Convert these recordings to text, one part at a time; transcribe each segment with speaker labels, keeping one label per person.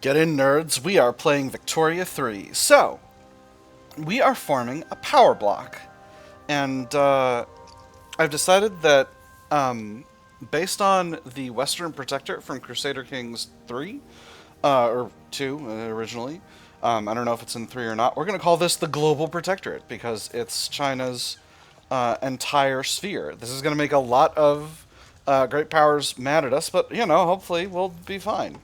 Speaker 1: Get in, nerds. We are playing Victoria 3. So, we are forming a power block. And I've decided that, based on the Western Protectorate from Crusader Kings 3, or 2 originally, I don't know if it's in 3 or not, we're going to call this the Global Protectorate because it's China's entire sphere. This is going to make a lot of great powers mad at us, but, hopefully we'll be fine.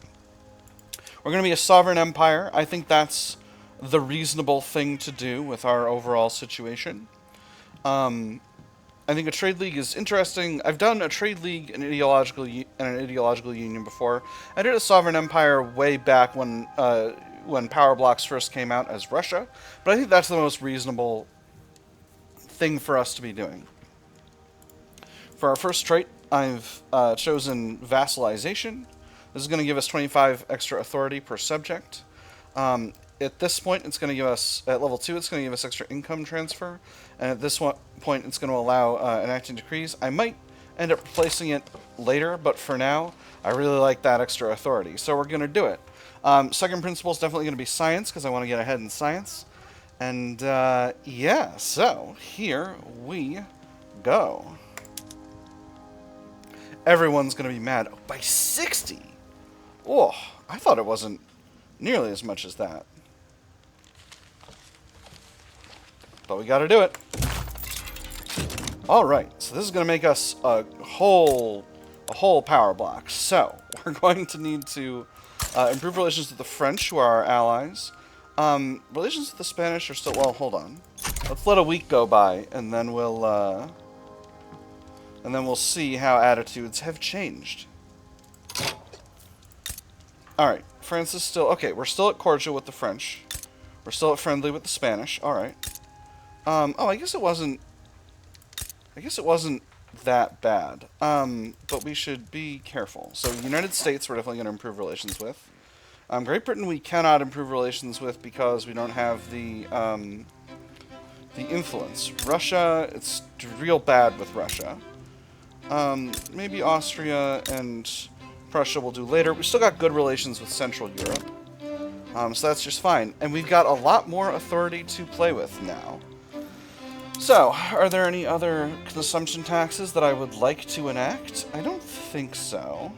Speaker 1: We're going to be a sovereign empire. I think that's the reasonable thing to do with our overall situation. I think a trade league is interesting. I've done a trade league and an ideological union before. I did a sovereign empire way back when power blocks first came out as Russia, but I think that's the most reasonable thing for us to be doing. For our first trait, I've chosen vassalization. This is going to give us 25 extra authority per subject. At this point, it's going to give us, at level 2, it's going to give us extra income transfer. And at this point, it's going to allow enacting decrees. I might end up replacing it later, but for now, I really like that extra authority. So we're going to do it. Second principle is definitely going to be science, because I want to get ahead in science. And yeah, so here we go. Everyone's going to be mad. Oh, by 60! Oh, I thought it wasn't nearly as much as that. But we gotta do it. Alright, so this is gonna make us a whole power block. So, we're going to need to improve relations with the French, who are our allies. Relations with the Spanish are still, well, hold on. Let's let a week go by, and then we'll see how attitudes have changed. Alright, France is still... Okay, we're still at cordial with the French. We're still at friendly with the Spanish. Alright. Oh, I guess it wasn't that bad. But we should be careful. So, United States we're definitely going to improve relations with. Great Britain we cannot improve relations with because we don't have the influence. Russia, it's real bad with Russia. Maybe Austria and... Prussia will do later. We've still got good relations with Central Europe. So that's just fine. And we've got a lot more authority to play with now. So, are there any other consumption taxes that I would like to enact? I don't think so.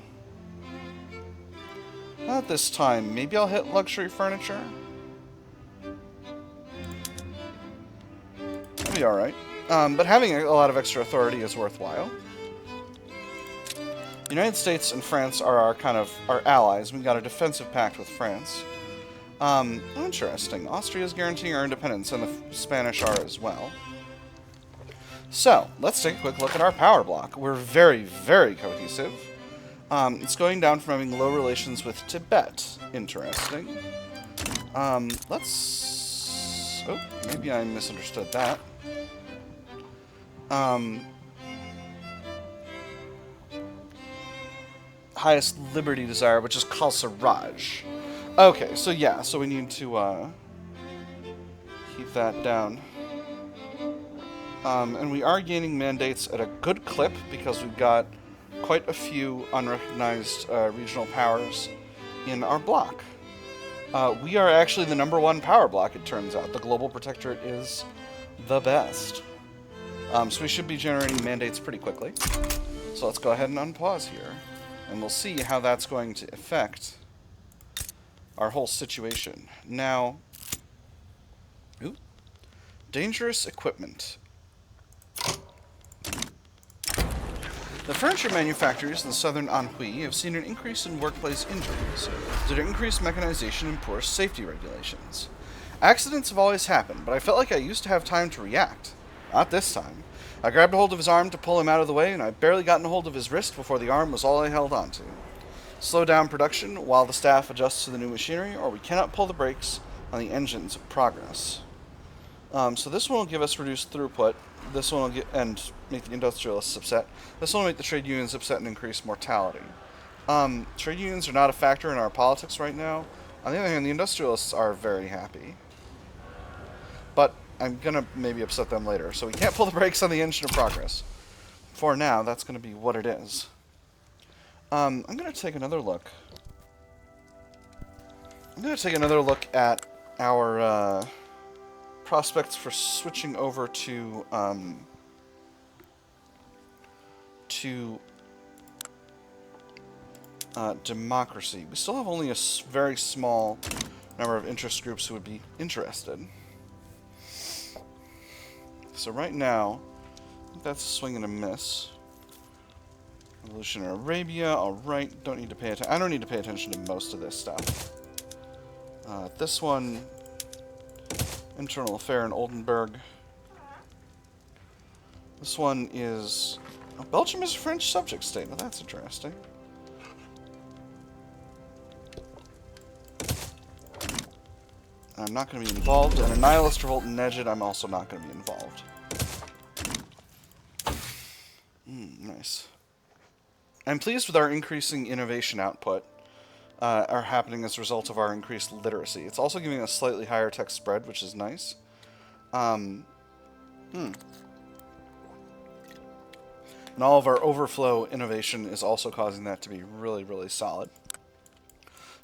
Speaker 1: Not this time. Maybe I'll hit luxury furniture? That'll be alright. But having a lot of extra authority is worthwhile. The United States and France are our allies. We've got a defensive pact with France. Interesting. Austria's guaranteeing our independence, and the Spanish are as well. So, let's take a quick look at our power block. We're very, very cohesive. It's going down from having low relations with Tibet. Interesting. Let's... Oh, maybe I misunderstood that. Highest liberty desire, which is Khalsaraj. Okay, so yeah, so we need to keep that down. And we are gaining mandates at a good clip because we've got quite a few unrecognized regional powers in our block. We are actually the #1 power block, it turns out. The Global Protectorate is the best. So we should be generating mandates pretty quickly. So let's go ahead and unpause here. And we'll see how that's going to affect our whole situation. Now, dangerous equipment. The furniture manufacturers in the southern Anhui have seen an increase in workplace injuries due to increased mechanization and poor safety regulations. Accidents have always happened, but I felt like I used to have time to react. Not this time. I grabbed a hold of his arm to pull him out of the way, and I'd barely gotten a hold of his wrist before the arm was all I held onto. Slow down production while the staff adjusts to the new machinery, or we cannot pull the brakes on the engine's progress. So this one will give us reduced throughput. This one will and make the industrialists upset. This one will make the trade unions upset and increase mortality. Trade unions are not a factor in our politics right now. On the other hand, the industrialists are very happy. But I'm going to maybe upset them later. So we can't pull the brakes on the engine of progress. For now, that's going to be what it is. I'm going to take another look I'm going to take another look at our prospects for switching over to democracy. We still have only a very small number of interest groups who would be interested. So right now, I think that's a swing and a miss. Revolutionary Arabia, alright, don't need to pay attention. I don't need to pay attention to most of this stuff. This one, Internal Affair in Oldenburg. This one is... Oh, Belgium is a French subject state. Now that's interesting. I'm not going to be involved. And a Nihilist Revolt in Neged, I'm also not going to be involved. Nice. I'm pleased with our increasing innovation output are happening as a result of our increased literacy. It's also giving us slightly higher tech spread, which is nice. And all of our overflow innovation is also causing that to be really, really solid.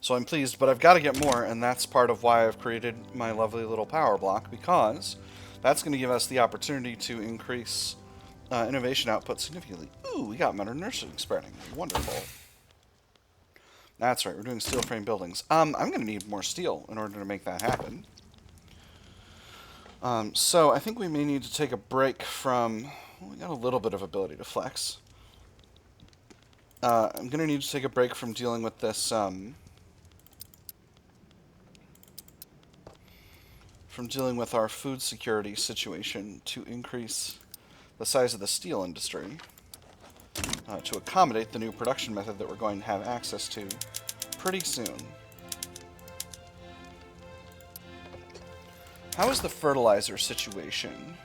Speaker 1: So I'm pleased, but I've got to get more, and that's part of why I've created my lovely little power block, because that's going to give us the opportunity to increase innovation output significantly. Ooh, we got modern nursing spreading. Wonderful. That's right, we're doing steel frame buildings. I'm going to need more steel in order to make that happen. So I think we may need to take a break from... Well, we got a little bit of ability to flex. I'm going to need to take a break from dealing with this... from dealing with our food security situation to increase the size of the steel industry to accommodate the new production method that we're going to have access to pretty soon. How is the fertilizer situation?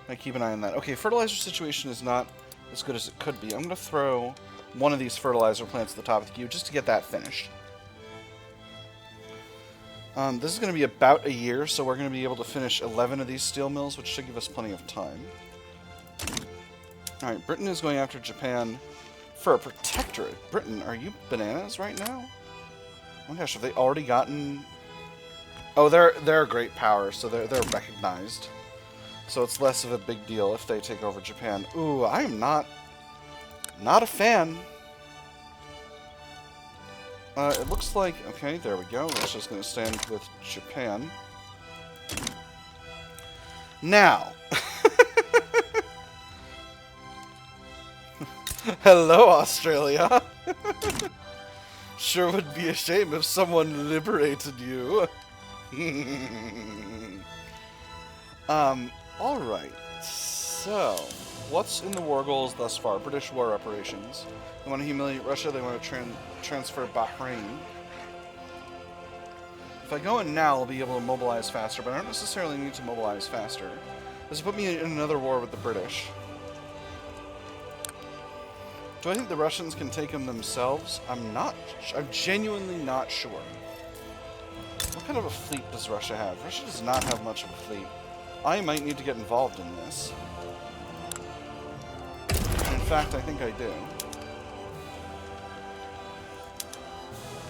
Speaker 1: I keep an eye on that. Okay, fertilizer situation is not as good as it could be. I'm going to throw one of these fertilizer plants at the top of the queue just to get that finished. This is going to be about a year, so we're going to be able to finish 11 of these steel mills, which should give us plenty of time. Alright, Britain is going after Japan for a protectorate. Britain, are you bananas right now? Oh my gosh, have they already gotten... Oh, they're a great power, so they're recognized. So it's less of a big deal if they take over Japan. Ooh, I am not a fan. It looks like... Okay, there we go. Russia's going to stand with Japan. Now... Hello, Australia. Sure would be a shame if someone liberated you. Alright. So, what's in the war goals thus far? British war reparations. They want to humiliate Russia. They want to transfer Bahrain. If I go in now, I'll be able to mobilize faster, but I don't necessarily need to mobilize faster. This will put me in another war with the British. Do I think the Russians can take them themselves? I'm genuinely not sure. What kind of a fleet does Russia have? Russia does not have much of a fleet. I might need to get involved in this. In fact, I think I do.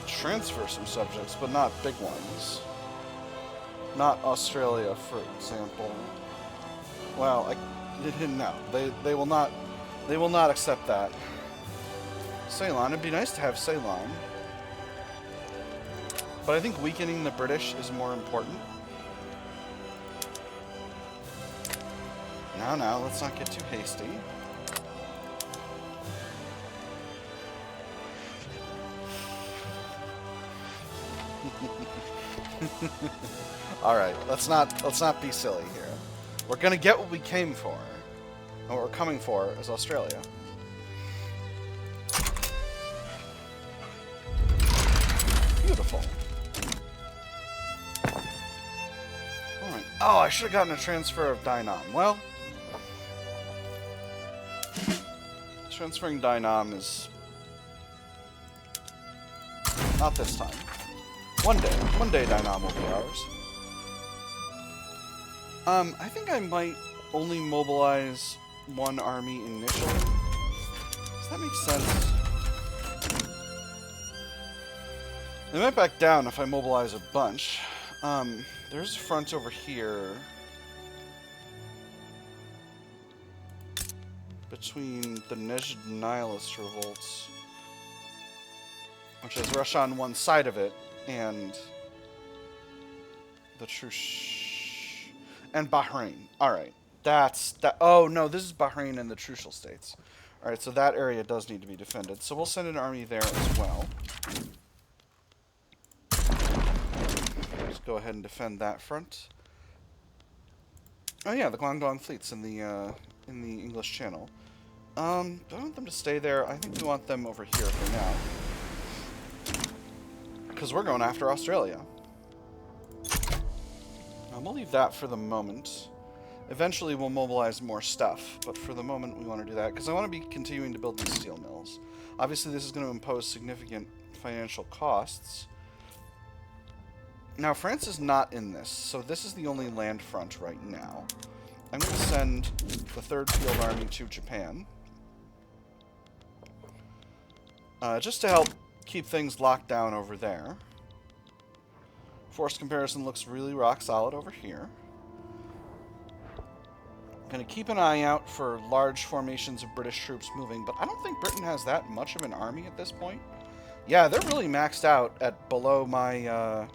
Speaker 1: Transfer some subjects, but not big ones. Not Australia, for example. Well, no. They will not accept that. Ceylon, it'd be nice to have Ceylon. But I think weakening the British is more important. Now, let's not get too hasty. Alright, let's not be silly here. We're gonna get what we came for. And what we're coming for is Australia. Beautiful. Alright. Oh, I should have gotten a transfer of Dynam. Well, transferring Dynam is... not this time. One day Dynam will be ours. I think I might only mobilize one army initially. Does that make sense? They might back down if I mobilize a bunch. There's a front over here between the Nejd Nihilist revolts, which is Russia on one side of it, and the Trush and Bahrain. All right, that's that. Oh no, this is Bahrain and the Trucial states. All right, so that area does need to be defended. So we'll send an army there as well. Just go ahead and defend that front. Oh yeah, the Guangdong fleet's in the English Channel. Do I want them to stay there? I think we want them over here for now, because we're going after Australia. We'll leave that for the moment. Eventually we'll mobilize more stuff, but for the moment we want to do that because I want to be continuing to build these steel mills. Obviously this is going to impose significant financial costs. Now France is not in this, so this is the only land front right now. I'm going to send the 3rd Field Army to Japan. Just to help keep things locked down over there. Force comparison looks really rock solid over here. Going to keep an eye out for large formations of British troops moving, but I don't think Britain has that much of an army at this point. Yeah, they're really maxed out at below my,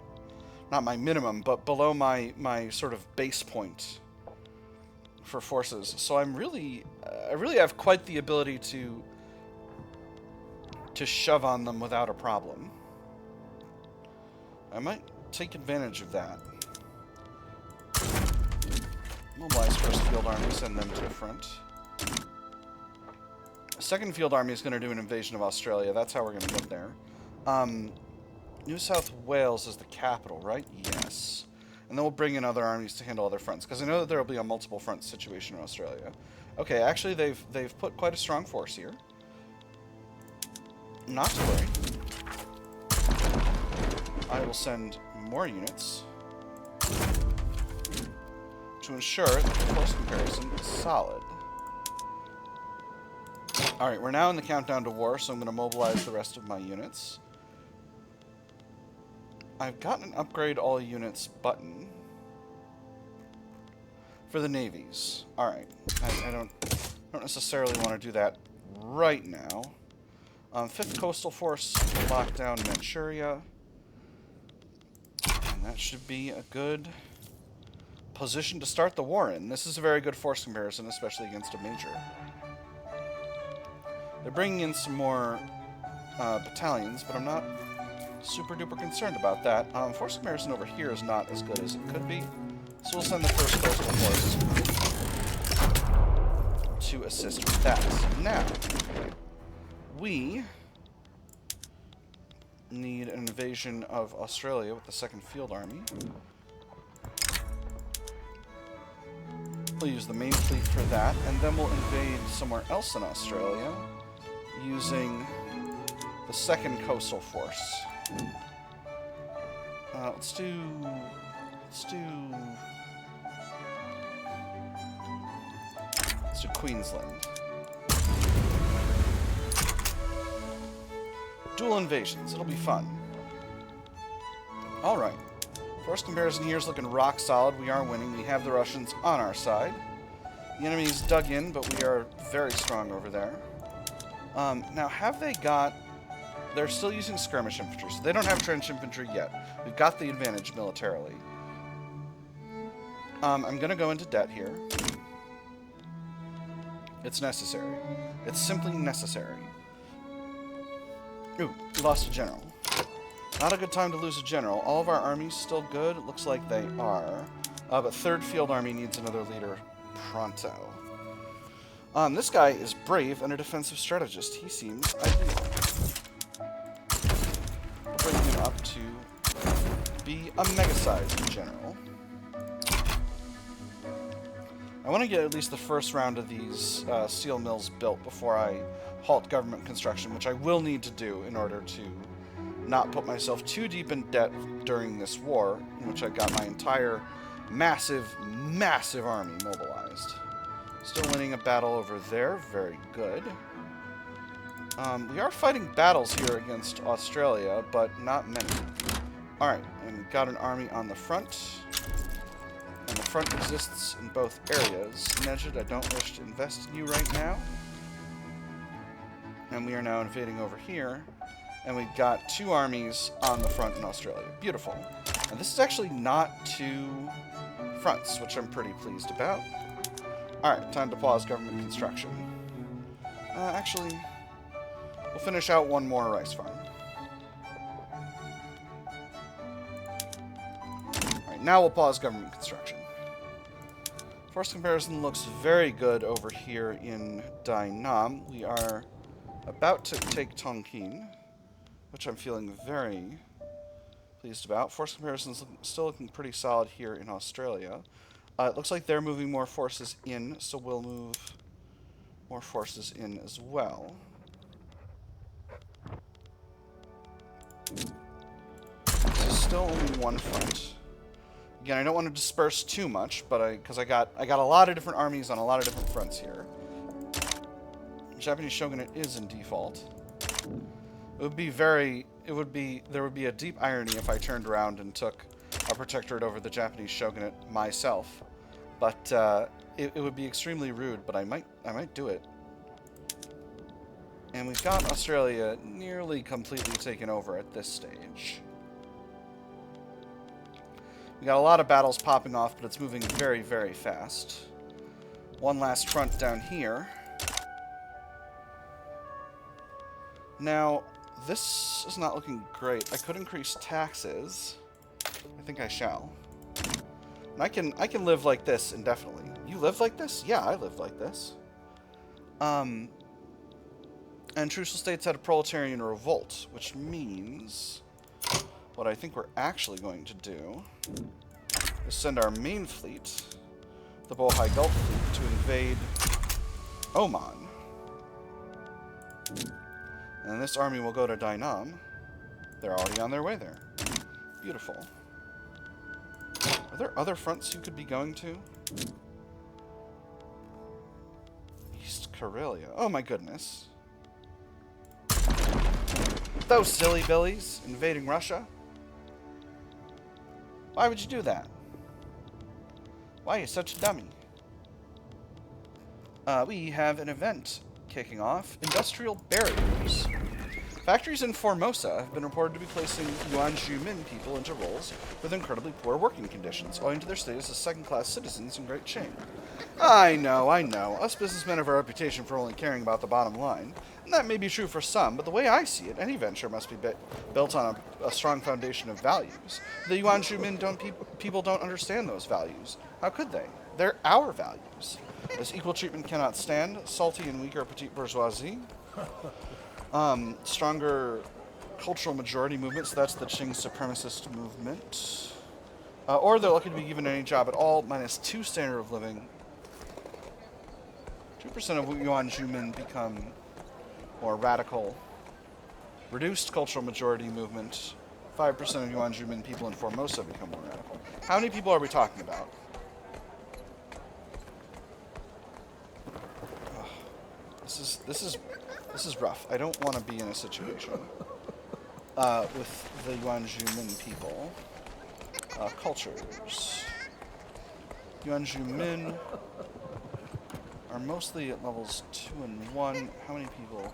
Speaker 1: not my minimum, but below my sort of base point for forces. So I'm really, I really have quite the ability to shove on them without a problem. I might take advantage of that. Mobilize 1st Field Army, send them to the front. 2nd Field Army is going to do an invasion of Australia. That's how we're going to get there. New South Wales is the capital, right? Yes. And then we'll bring in other armies to handle other fronts, because I know that there will be a multiple front situation in Australia. Okay, actually they've put quite a strong force here. Not to worry. I will send more units to ensure that the force comparison is solid. Alright, we're now in the countdown to war, so I'm going to mobilize the rest of my units. I've got an upgrade all units button for the navies. Alright, I don't necessarily want to do that right now. 5th Coastal Force lock down Manchuria. And that should be a good position to start the war in. This is a very good force comparison, especially against a major. They're bringing in some more battalions, but I'm not super duper concerned about that. Force comparison over here is not as good as it could be, so we'll send the 1st Coastal Force to assist with that. Now, we need an invasion of Australia with the 2nd Field Army. We'll use the main fleet for that, and then we'll invade somewhere else in Australia using the 2nd Coastal Force. Let's do Queensland. Dual invasions. It'll be fun. Alright. Force comparison here is looking rock solid. We are winning. We have the Russians on our side. The enemy's dug in, but we are very strong over there. Now, have they got... They're still using skirmish infantry, so they don't have trench infantry yet. We've got the advantage militarily. I'm going to go into debt here. It's necessary. It's simply necessary. Ooh, we lost a general. Not a good time to lose a general. All of our armies still good? It looks like they are. But 3rd Field Army needs another leader pronto. This guy is brave and a defensive strategist. He seems ideal. We'll bring him up to be a mega-sized general. I want to get at least the first round of these steel mills built before I halt government construction, which I will need to do in order to not put myself too deep in debt during this war, in which I got my entire massive army mobilized. Still winning a battle over there. Very good. We are fighting battles here against Australia, but not many. Alright, and we've got an army on the front. And the front exists in both areas. Nejid, I don't wish to invest in you right now. And we are now invading over here. And we've got 2 armies on the front in Australia. Beautiful. And this is actually not 2 fronts, which I'm pretty pleased about. Alright, time to pause government construction. Actually, we'll finish out one more rice farm. Alright, now we'll pause government construction. Force comparison looks very good over here in Dai Nam. We are about to take Tonkin, which I'm feeling very pleased about. Force comparison is still looking pretty solid here in Australia. It looks like they're moving more forces in, so we'll move more forces in as well. This is still only one front. Again, I don't want to disperse too much, but because I got a lot of different armies on a lot of different fronts here. The Japanese shogunate is in default. There would be a deep irony if I turned around and took a protectorate over the Japanese shogunate myself. But it would be extremely rude, but I might do it. And we've got Australia nearly completely taken over at this stage. We got a lot of battles popping off, but it's moving very, very fast. One last front down here. Now, this is not looking great. I could increase taxes. I think I shall. And I can live like this indefinitely. You live like this? Yeah, I live like this. And trucial states had a proletarian revolt, which means what I think we're actually going to do is send our main fleet, the Bohai Gulf Fleet, to invade Oman. And this army will go to Dai Nam. They're already on their way there. Beautiful. Are there other fronts you could be going to? East Karelia. Oh my goodness. Those silly billies invading Russia. Why would you do that? Why are you such a dummy? We have an event kicking off. Industrial barriers. Factories in Formosa have been reported to be placing Yuan Zhumin people into roles with incredibly poor working conditions, owing to their status as second-class citizens in Great Qing. I know. Us businessmen have a reputation for only caring about the bottom line. And that may be true for some, but the way I see it, any venture must be built on a strong foundation of values. The Yuan Zhumin people don't understand those values. How could they? They're our values. This equal treatment cannot stand. Salty and weaker petite bourgeoisie. Stronger cultural majority movement, so that's the Qing supremacist movement. Or they're lucky to be given any job at all, -2 standard of living. 2% of Yuan Zhumin become more radical. Reduced cultural majority movement. 5% of Yuan Zhumin people in Formosa become more radical. How many people are we talking about? Oh, this is rough. I don't want to be in a situation with the Yuan Zhumin people. Cultures. Yuan Zhumin are mostly at levels 2 and 1. How many people?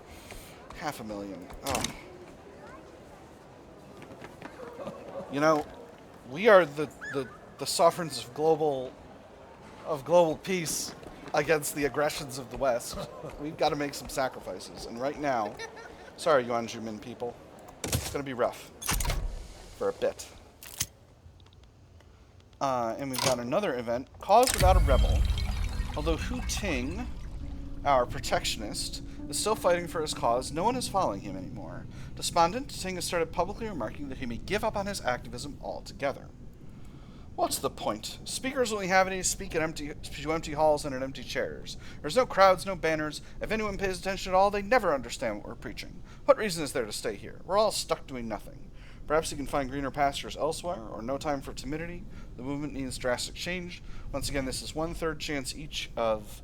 Speaker 1: 500,000. Oh. You know, we are the sovereigns of global peace against the aggressions of the West. We've got to make some sacrifices. And right now, sorry, Yuan Zhumin people, it's going to be rough for a bit. And we've got another event, Cause Without a Rebel. Although Hu Ting, our protectionist, is still fighting for his cause, no one is following him anymore. Despondent, Ting has started publicly remarking that he may give up on his activism altogether. What's the point? Speakers only have any speak at empty halls and at empty chairs. There's no crowds, no banners. If anyone pays attention at all, they never understand what we're preaching. What reason is there to stay here? We're all stuck doing nothing. Perhaps you can find greener pastures elsewhere, or no time for timidity. The movement needs drastic change. Once again, this is 1/3 chance each of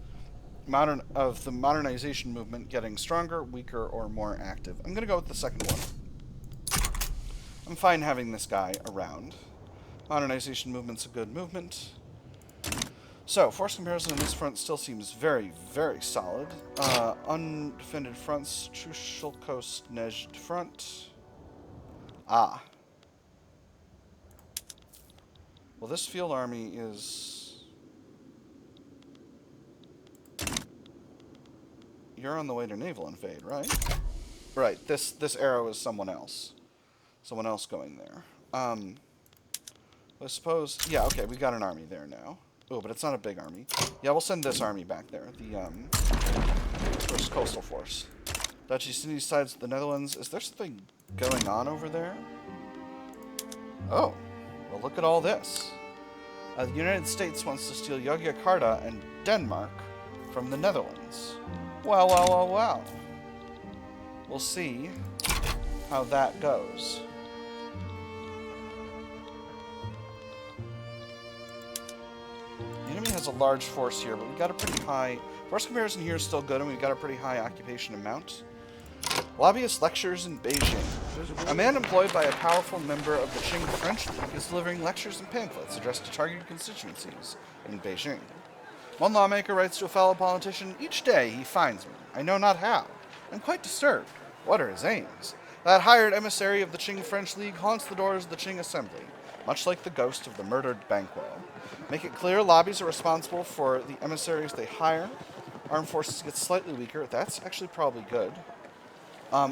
Speaker 1: the modernization movement getting stronger, weaker, or more active. I'm gonna go with the second one. I'm fine having this guy around. Modernization movement's a good movement. So, force comparison on this front still seems very, very solid. Undefended fronts, Trucial Coast, Nejd front. Ah. Well, this field army is... You're on the way to naval invade, right? Right, this arrow is someone else. Someone else going there. I suppose... Yeah, okay, we got an army there now. Oh, but it's not a big army. Yeah, we'll send this army back there. The, First Coastal Force. Dutch East Indies sides of the Netherlands. Is there something going on over there? Oh. Well, look at all this. The United States wants to steal Yogyakarta and Denmark from the Netherlands. Well, well, well, well. We'll see how that goes. The enemy has a large force here, but we got a pretty high... Force comparison here is still good, and we've got a pretty high occupation amount. Lobbyist lectures in Beijing. A man employed by a powerful member of the Qing French League is delivering lectures and pamphlets addressed to targeted constituencies in Beijing. One lawmaker writes to a fellow politician, "Each day he finds me. I know not how. I'm quite disturbed. What are his aims? That hired emissary of the Qing French League haunts the doors of the Qing Assembly, much like the ghost of the murdered Banquo. Make it clear lobbies are responsible for the emissaries they hire. Armed forces get slightly weaker. That's actually probably good.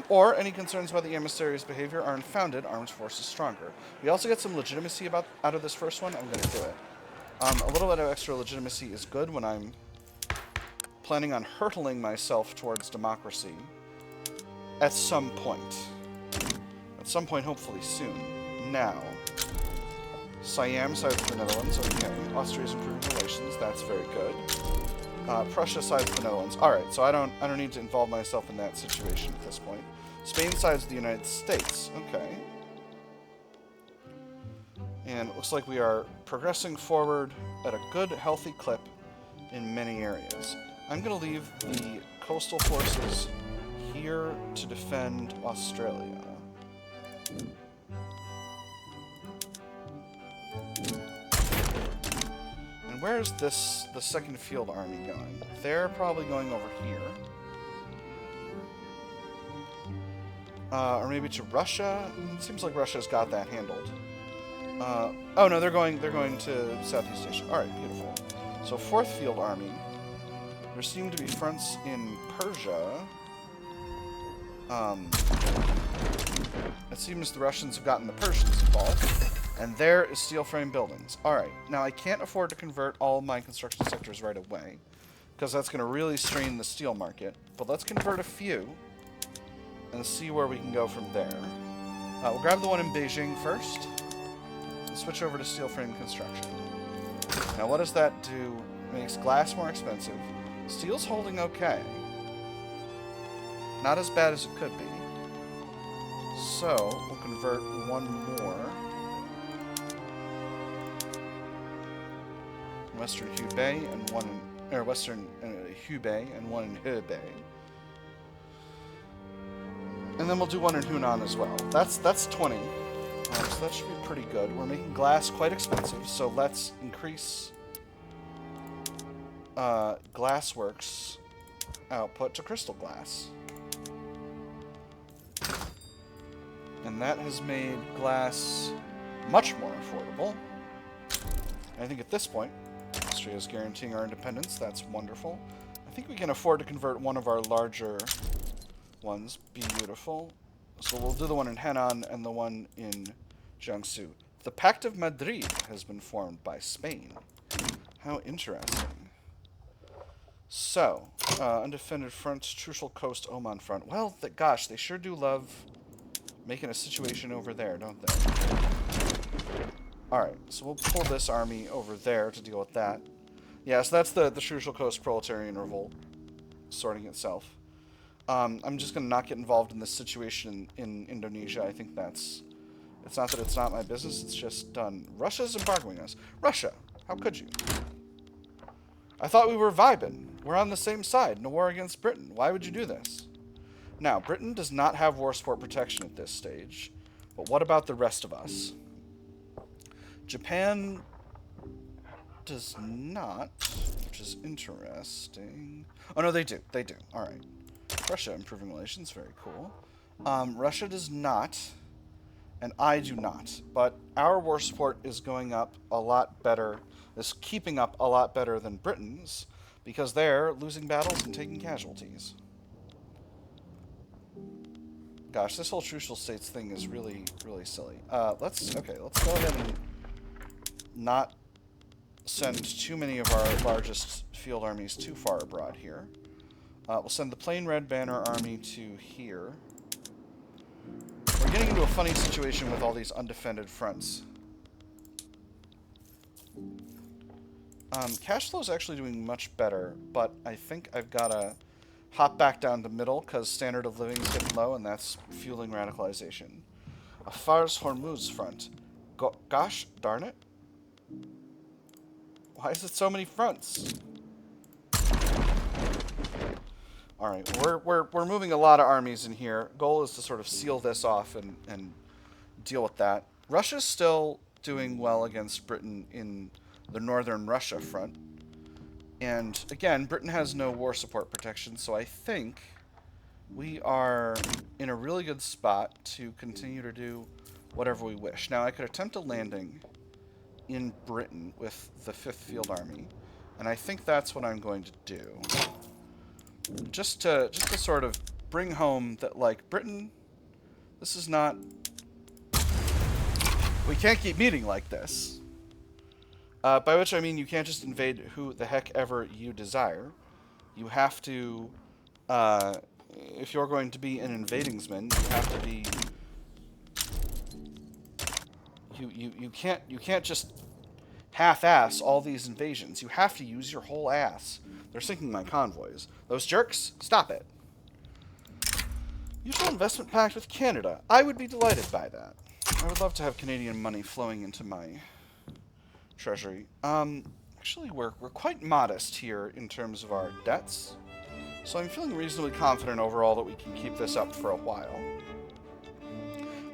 Speaker 1: Or any concerns about the emissary's behavior are unfounded. Armed forces stronger. We also get some legitimacy out of this first one. I'm going to do it. A little bit of extra legitimacy is good when I'm planning on hurtling myself towards democracy at some point. At some point, hopefully soon. Now, Siam sides of the Netherlands. Okay. Austria's improving relations. That's very good. Prussia sides of the Netherlands. Alright, so I don't need to involve myself in that situation at this point. Spain sides of the United States. Okay. And it looks like we are progressing forward at a good, healthy clip in many areas. I'm going to leave the coastal forces here to defend Australia. And where's the second field army going? They're probably going over here. Or maybe to Russia? It seems like Russia's got that handled. Oh no, they're going to Southeast Asia. Alright, beautiful. So, 4th Field Army. There seem to be fronts in Persia. It seems the Russians have gotten the Persians involved. And there is steel frame buildings. Alright, now I can't afford to convert all of my construction sectors right away, because that's going to really strain the steel market. But let's convert a few, and see where we can go from there. We'll grab the one in Beijing first, and switch over to steel frame construction. Now what does that do? It makes glass more expensive. Steel's holding okay. Not as bad as it could be. So, we'll convert one more. Western Hubei and one in, or Western Hubei and one in Hebei. And then we'll do one in Hunan as well. That's 20. So that should be pretty good. We're making glass quite expensive, so let's increase Glassworks output to crystal glass. And that has made glass much more affordable. And I think at this point, Austria is guaranteeing our independence. That's wonderful. I think we can afford to convert one of our larger ones. Beautiful. So we'll do the one in Henan and the one in Jiangsu. The Pact of Madrid has been formed by Spain. How interesting. So, undefended fronts, Trucial Coast, Oman front. Well, gosh, they sure do love making a situation over there, don't they? Alright, so we'll pull this army over there to deal with that. Yeah, so that's the Trucial Coast Proletarian Revolt sorting itself. I'm just going to not get involved in this situation in Indonesia. I think that's... It's not that it's not my business, it's just done. Russia's embargoing us. Russia! How could you? I thought we were vibing. We're on the same side in a war against Britain. Why would you do this? Now, Britain does not have war support protection at this stage. But what about the rest of us? Japan does not, which is interesting. Oh, no, they do. They do. All right. Russia improving relations. Very cool. Russia does not, and I do not. But our war support is going up a lot better, is keeping up a lot better than Britain's, because they're losing battles and taking casualties. Gosh, this whole Trucial States thing is really, really silly. Let's go ahead and not send too many of our largest field armies too far abroad here. We'll send the plain Red Banner army to here. We're getting into a funny situation with all these undefended fronts. Cash flow is actually doing much better, but I think I've got to hop back down to middle because standard of living is getting low, and that's fueling radicalization. A Fars Hormuz front. Gosh darn it. Why is it so many fronts? Alright, we're moving a lot of armies in here. Goal is to sort of seal this off and deal with that. Russia's still doing well against Britain in the northern Russia front. And again, Britain has no war support protection, so I think we are in a really good spot to continue to do whatever we wish. Now, I could attempt a landing in Britain with the 5th Field Army, and I think that's what I'm going to do. Just to sort of bring home that, like, Britain, this is not... We can't keep meeting like this. By which I mean you can't just invade who the heck ever you desire. You have to, if you're going to be an invadingsman, you have to be... You can't just half-ass all these invasions. You have to use your whole ass. They're sinking my convoys. Those jerks, stop it. Mutual investment pact with Canada. I would be delighted by that. I would love to have Canadian money flowing into my treasury. Actually, we're quite modest here in terms of our debts. So I'm feeling reasonably confident overall that we can keep this up for a while.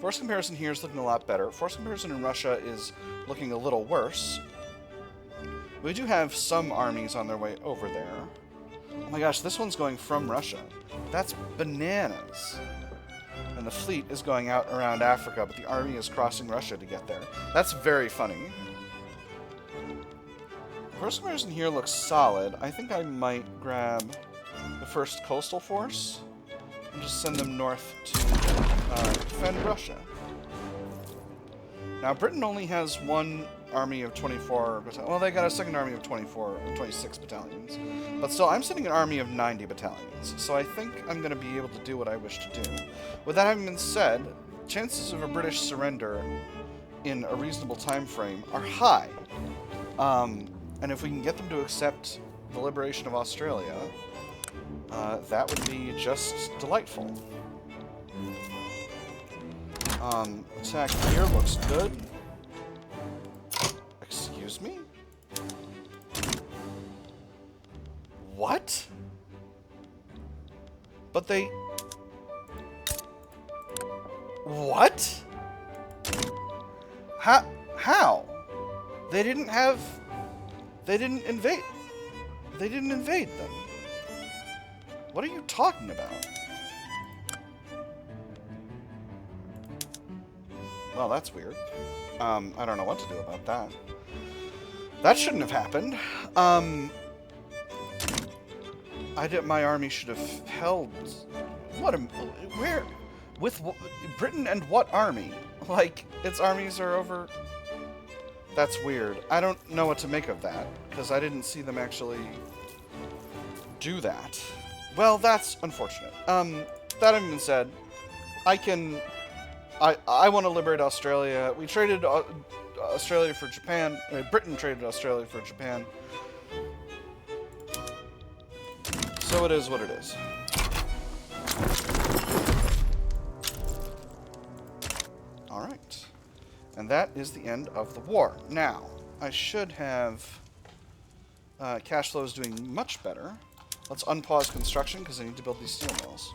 Speaker 1: Force comparison here is looking a lot better. Force comparison in Russia is looking a little worse. We do have some armies on their way over there. Oh my gosh, this one's going from Russia. That's bananas. And the fleet is going out around Africa, but the army is crossing Russia to get there. That's very funny. Force comparison here looks solid. I think I might grab the 1st Coastal Force and just send them north to defend Russia. Now, Britain only has one army of 24 battalions. Well, they got a second army of 26 battalions. But still, I'm sending an army of 90 battalions. So I think I'm going to be able to do what I wish to do. With that having been said, chances of a British surrender in a reasonable time frame are high. And if we can get them to accept the liberation of Australia, that would be just delightful. Attack here looks good. Excuse me? What? But they... What? How? They didn't have... They didn't invade... They didn't invade them. What are you talking about? Well, that's weird. I don't know what to do about that. That shouldn't have happened. My army should have held... Where? With Britain and what army? Like, its armies are over... That's weird. I don't know what to make of that, because I didn't see them actually do that. Well, that's unfortunate. That having been said, I want to liberate Australia. We traded Australia for Japan. Britain traded Australia for Japan. So it is what it is. Alright. And that is the end of the war. Now, I should have Cash flow is doing much better. Let's unpause construction because I need to build these steel mills.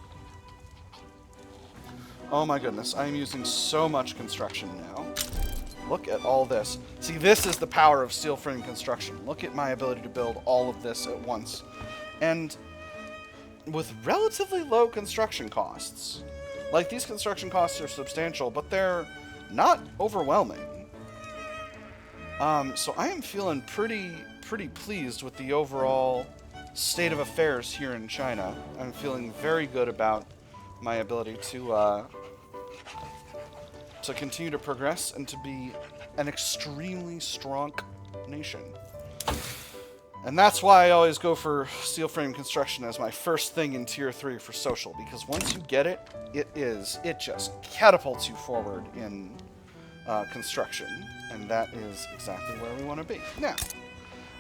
Speaker 1: Oh my goodness, I am using so much construction now. Look at all this. See, this is the power of steel frame construction. Look at my ability to build all of this at once. And with relatively low construction costs. Like, these construction costs are substantial, but they're not overwhelming. So I am feeling pretty pleased with the overall state of affairs here in China. I'm feeling very good about my ability to continue to progress and to be an extremely strong nation. And that's why I always go for steel frame construction as my first thing in Tier 3 for social, because once you get it, it just catapults you forward in construction, and that is exactly where we want to be. Now,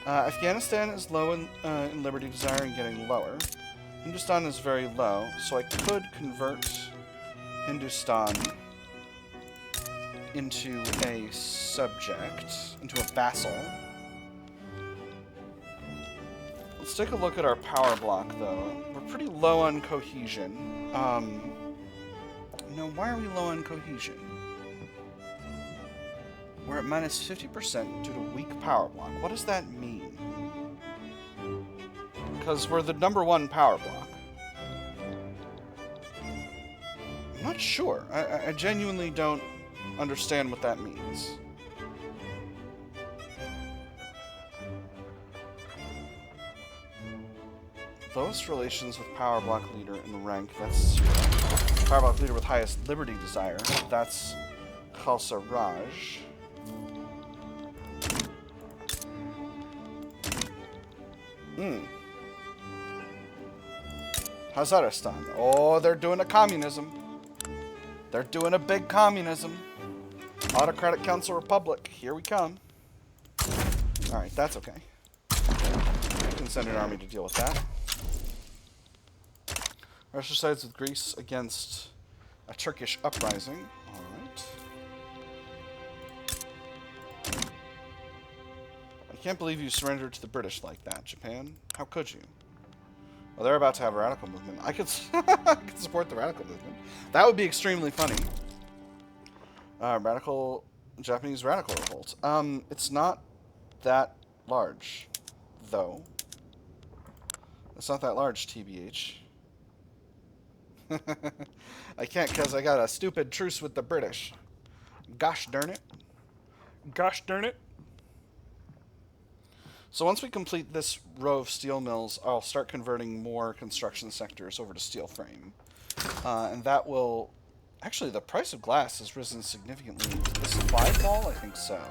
Speaker 1: Afghanistan is low in liberty desire and getting lower. Hindustan is very low, so I could convert Hindustan into a subject, into a vassal. Let's take a look at our power block, though. We're pretty low on cohesion. No, why are we low on cohesion? We're at minus 50% due to weak power block. What does that mean? Because we're the #1 power block. I'm not sure. I genuinely don't understand what that means. Lowest relations with power block leader in rank, that's 0. Power block leader with highest liberty desire, that's Khalsa Raj. Hazaristan. Oh, they're doing a communism. They're doing a big communism. Autocratic Council Republic. Here we come. Alright, that's okay. We can send an army to deal with that. Russia sides with Greece against a Turkish uprising. Alright. I can't believe you surrendered to the British like that, Japan. How could you? Well, they're about to have a radical movement. I could support the radical movement. That would be extremely funny. Japanese radical revolt. It's not that large, though. It's not that large, TBH. I can't because I got a stupid truce with the British. Gosh darn it. Gosh darn it. So once we complete this row of steel mills, I'll start converting more construction sectors over to steel frame. And that will... Actually, the price of glass has risen significantly. This is 5 ball? I think so.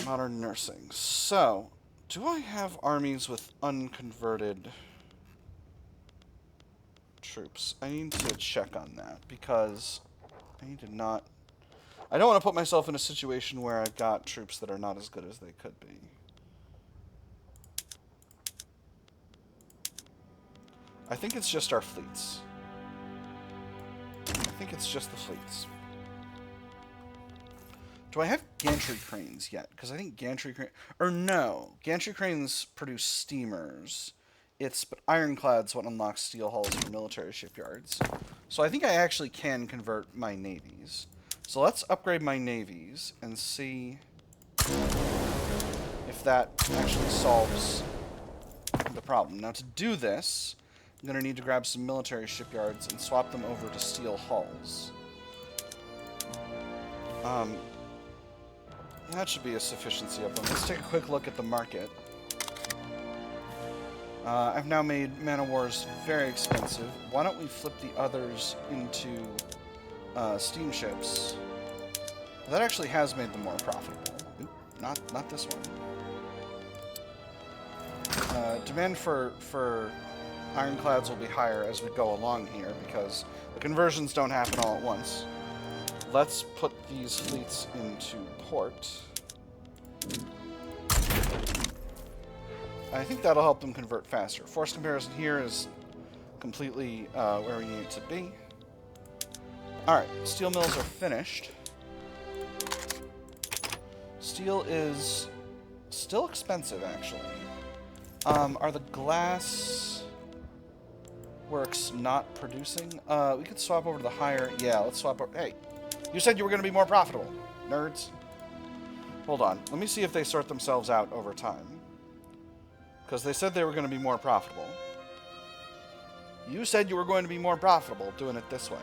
Speaker 1: Modern nursing. So, do I have armies with unconverted troops? I need to check on that, because I need to not... I don't want to put myself in a situation where I've got troops that are not as good as they could be. I think it's just our fleets. I think it's just the fleets. Do I have gantry cranes yet? Because I think gantry cranes... Or no. Gantry cranes produce steamers. But ironclad's what unlocks steel hulls for military shipyards. So I think I actually can convert my navies. So let's upgrade my navies and see if that actually solves the problem. Now to do this, I'm going to need to grab some military shipyards and swap them over to steel hulls. That should be a sufficiency of them. Let's take a quick look at the market. I've now made Man of Wars very expensive. Why don't we flip the others into steamships? Well, that actually has made them more profitable. Oop, not this one. Demand for ironclads will be higher as we go along here because the conversions don't happen all at once. Let's put these fleets into port. I think that'll help them convert faster. Force comparison here is completely where we need it to be. Alright, steel mills are finished. Steel is still expensive, actually. Are the glass works not producing? We could swap over to the higher... Yeah, let's swap over... Hey, you said you were going to be more profitable, nerds. Hold on. Let me see if they sort themselves out over time. Because they said they were going to be more profitable. You said you were going to be more profitable doing it this way.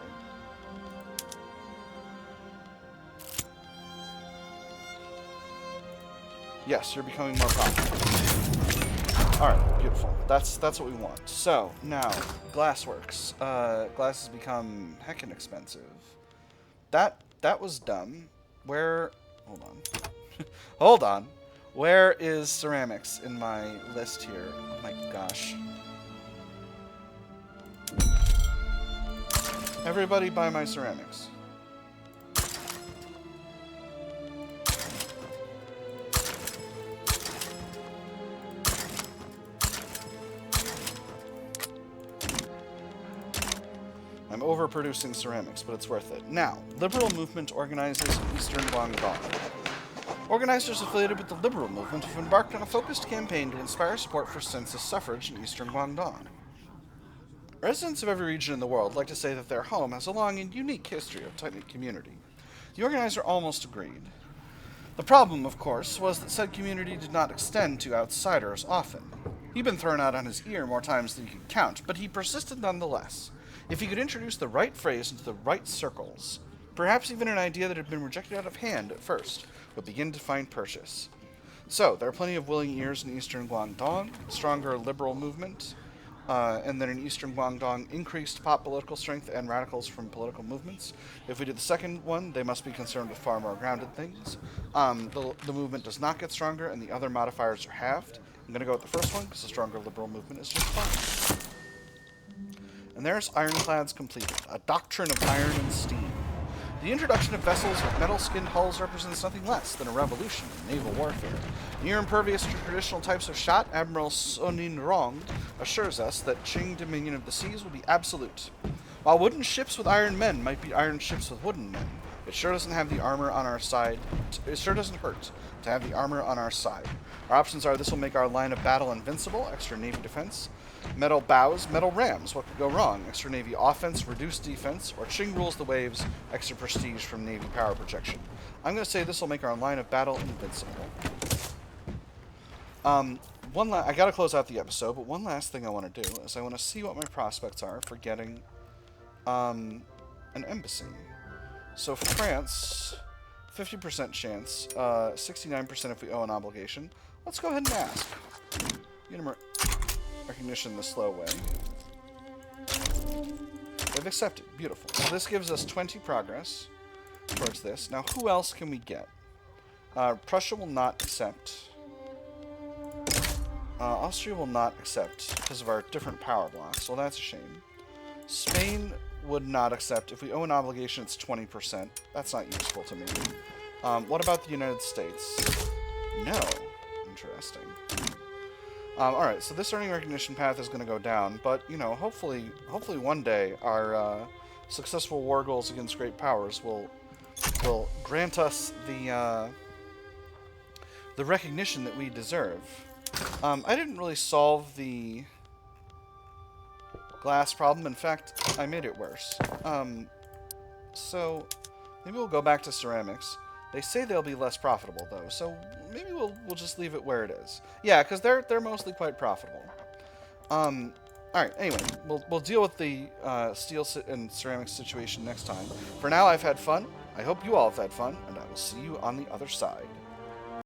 Speaker 1: Yes, you're becoming more profitable. Alright, beautiful. That's what we want. So, now, glassworks. Glass has become heckin' expensive. That was dumb. Where... Hold on. Hold on. Where is ceramics in my list here? Oh my gosh. Everybody buy my ceramics. I'm overproducing ceramics, but it's worth it. Now, Liberal Movement organizers in Eastern Guangdong. Organizers affiliated with the Liberal Movement have embarked on a focused campaign to inspire support for census suffrage in Eastern Guangdong. Residents of every region in the world like to say that their home has a long and unique history of tight-knit community. The organizer almost agreed. The problem, of course, was that said community did not extend to outsiders often. He'd been thrown out on his ear more times than he could count, but he persisted nonetheless. If he could introduce the right phrase into the right circles, perhaps even an idea that had been rejected out of hand at first would begin to find purchase. So, there are plenty of willing ears in Eastern Guangdong, stronger liberal movement, and then in Eastern Guangdong, increased pop political strength and radicals from political movements. If we do the second one, they must be concerned with far more grounded things. The movement does not get stronger, and the other modifiers are halved. I'm going to go with the first one, because the stronger liberal movement is just fine. And there's Ironclads completed, a doctrine of iron and steam. The introduction of vessels with metal-skinned hulls represents nothing less than a revolution in naval warfare. Near impervious to traditional types of shot, Admiral Sonin Rong assures us that Qing dominion of the seas will be absolute. While wooden ships with iron men might be iron ships with wooden men, it sure doesn't have the armor on our side. It sure doesn't hurt to have the armor on our side. Our options are this will make our line of battle invincible, extra navy defense, metal bows, metal rams, what could go wrong? Extra navy offense, reduced defense, or Qing rules the waves, extra prestige from navy power projection. I'm going to say this will make our line of battle invincible. I got to close out the episode, but one last thing I want to do is I want to see what my prospects are for getting an embassy. So France, 50% chance, 69% if we owe an obligation. Let's go ahead and ask. Get him recognition the slow way. They've accepted. Beautiful. So this gives us 20 progress towards this. Now, who else can we get? Prussia will not accept. Austria will not accept because of our different power blocks. Well, that's a shame. Spain would not accept. If we owe an obligation, it's 20%. That's not useful to me. What about the United States? No. Interesting. Alright, so this earning recognition path is going to go down, but, you know, hopefully one day our successful war goals against great powers will grant us the recognition that we deserve. I didn't really solve the glass problem. In fact, I made it worse. So maybe we'll go back to ceramics. They say they'll be less profitable, though, so maybe we'll just leave it where it is. Yeah, because they're mostly quite profitable. Alright, anyway, we'll deal with the steel and ceramics situation next time. For now, I've had fun. I hope you all have had fun, and I will see you on the other side.